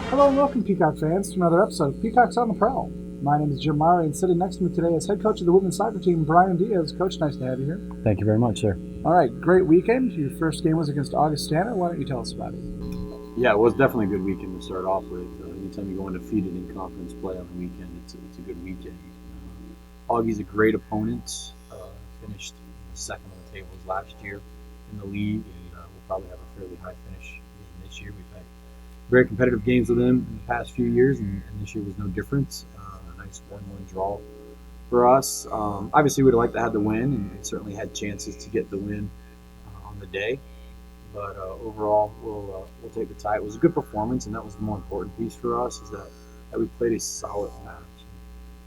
Hello and welcome, Peacock fans, to another episode of Peacocks on the Prowl. My name is Jim Murray, and sitting next to me today is head coach of the women's soccer team, Brian Diaz. Coach, nice to have you here. Thank you very much, sir. All right, great weekend. Your first game was against Augustana. Why don't you tell us about it? Yeah, it was definitely a good weekend to start off with. Anytime you go undefeated in conference play on the weekend, it's a good weekend. Augie's a great opponent. Finished second on the tables last year in the league, and we'll probably have a fairly high finish this year. We've had very competitive games with them in the past few years, and this year was no different. A nice 1-1 draw for us. Obviously, we'd like to have the win, and certainly had chances to get the win on the day. But overall, we'll take the tie. It was a good performance, and that was the more important piece for us, is that we played a solid match.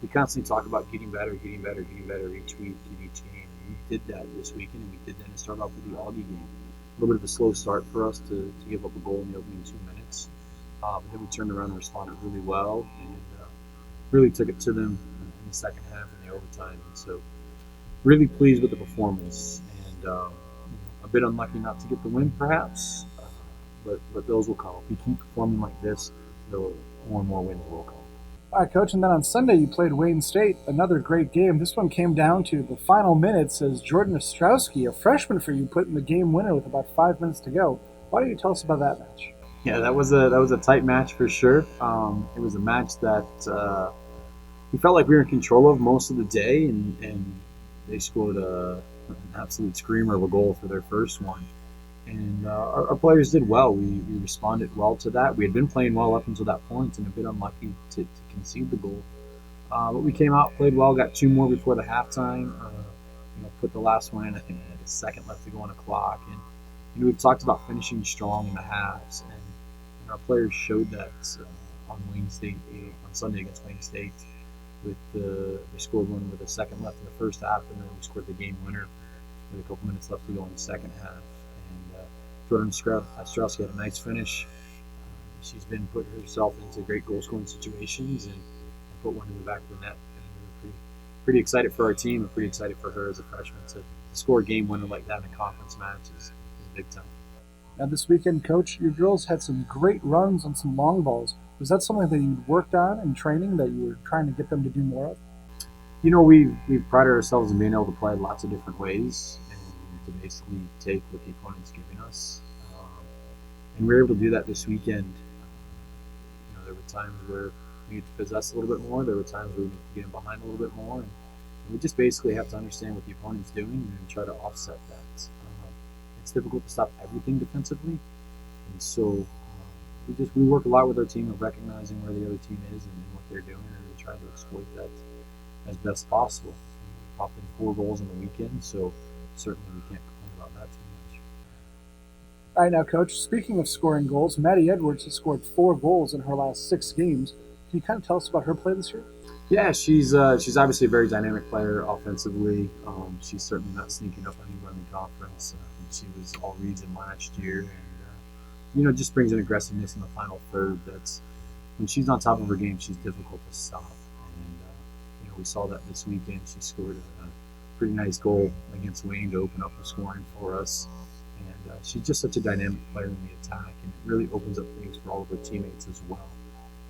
We constantly talk about getting better each week, each game. And we did that this weekend, and we did that to start off with the Augie game. A little bit of a slow start for us to give up a goal in the opening 2 minutes. But then we turned around and responded really well, and really took it to them in the second half in the overtime. And so really pleased with the performance, and a bit unlucky not to get the win perhaps, but those will come. If we keep performing like this, more and more wins will come. All right, Coach, and then on Sunday you played Wayne State, another great game. This one came down to the final minutes as Jordan Ostrowski, a freshman for you, put in the game winner with about 5 minutes to go. Why don't you tell us about that match? Yeah, that was a tight match for sure. It was a match that we felt like we were in control of most of the day, and they scored an absolute screamer of a goal for their first one. And our players did well. We responded well to that. We had been playing well up until that point, and a bit unlucky to concede the goal. But we came out, played well, got 2 more before the halftime. Put the last one in. I think we had a second left to go on the clock. And we've talked about finishing strong in the halves, and our players showed that on Sunday against Wayne State. They scored one with a second left in the first half, and then we scored the game winner with a couple minutes left to go in the second half. And Jordan Ostrowski had a nice finish. She's been putting herself into great goal-scoring situations and put one in the back of the net. And we were pretty excited for our team, and pretty excited for her as a freshman to score a game winner like that in a conference match is big time. Now, this weekend, Coach, your girls had some great runs on some long balls. Was that something that you'd worked on in training that you were trying to get them to do more of? We've prided ourselves in being able to play lots of different ways and to basically take what the opponent's giving us. And we were able to do that this weekend. There were times where we needed to possess a little bit more. There were times where we needed to get in behind a little bit more. And we just basically have to understand what the opponent's doing and try to offset that. It's difficult to stop everything defensively. And so we work a lot with our team of recognizing where the other team is and what they're doing, and we try to exploit that as best possible. We popped in 4 goals on the weekend, so certainly we can't complain about that too much. All right, now, Coach, speaking of scoring goals, Maddie Edwards has scored 4 goals in her last 6 games. Can you kind of tell us about her play this year? Yeah, she's obviously a very dynamic player offensively. She's certainly not sneaking up anywhere in the conference. She was all region last year, and just brings an aggressiveness in the final third. That's when she's on top of her game, she's difficult to stop. And we saw that this weekend. She scored a pretty nice goal against Wayne to open up the scoring for us. And she's just such a dynamic player in the attack, and it really opens up things for all of her teammates as well.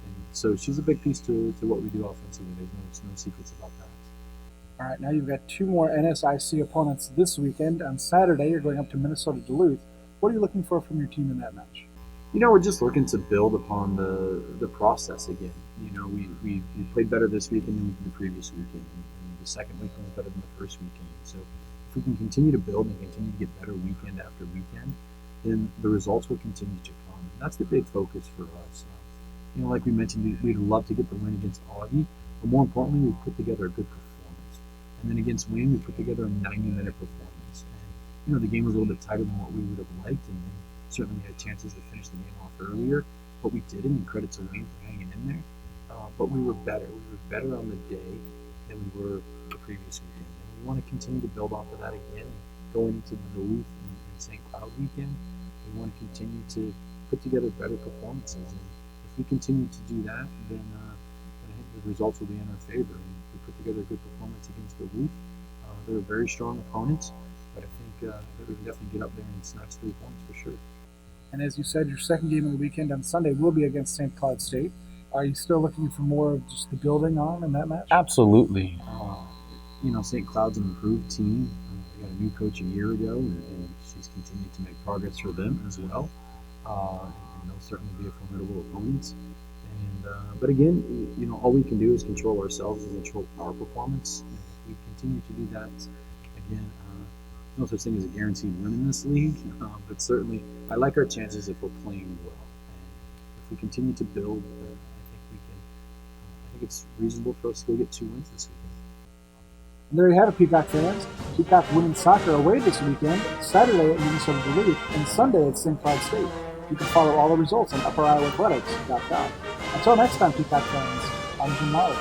And so she's a big piece to what we do offensively. There's no secrets about that. All right, now you've got 2 more NSIC opponents this weekend. On Saturday, you're going up to Minnesota Duluth. What are you looking for from your team in that match? We're just looking to build upon the process again. We played better this weekend than we did the previous weekend, and the second weekend was better than the first weekend. So if we can continue to build and continue to get better weekend after weekend, then the results will continue to come. And that's the big focus for us. Like we mentioned, we'd love to get the win against Augie, but more importantly, we put together a good performance. And then against Wayne, we put together a 90-minute performance. And the game was a little bit tighter than what we would have liked, and certainly we had chances to finish the game off earlier, but we didn't. And credit to Wayne for hanging in there. But we were better. We were better on the day than we were the previous weekend. And we want to continue to build off of that again. Going into the Duluth and St. Cloud weekend, we want to continue to put together better performances. And if we continue to do that, then I think the results will be in our favor. And we put together a good performance against Duluth. They're a very strong opponent, but I think that we can definitely get up there and snatch 3 points for sure. And as you said, your second game of the weekend on Sunday will be against St. Cloud State. Are you still looking for more of just the building on in that match? Absolutely. St. Cloud's an improved team. They got a new coach a year ago, and she's continued to make progress for them as well. And they'll certainly be a formidable opponent. But again, all we can do is control ourselves and control our performance. And if we continue to do that, again, no such thing as a guaranteed win in this league. But certainly, I like our chances if we're playing well. And if we continue to build, I think it's reasonable for us to go get 2 wins this weekend. And there you have it, Peacock fans. Peacock women's soccer away this weekend, Saturday at Minnesota Duluth, and Sunday at St. Cloud State. You can follow all the results on UpperIowaAthletics.com. Until next time, Peacock fans, I'm Jim Molly.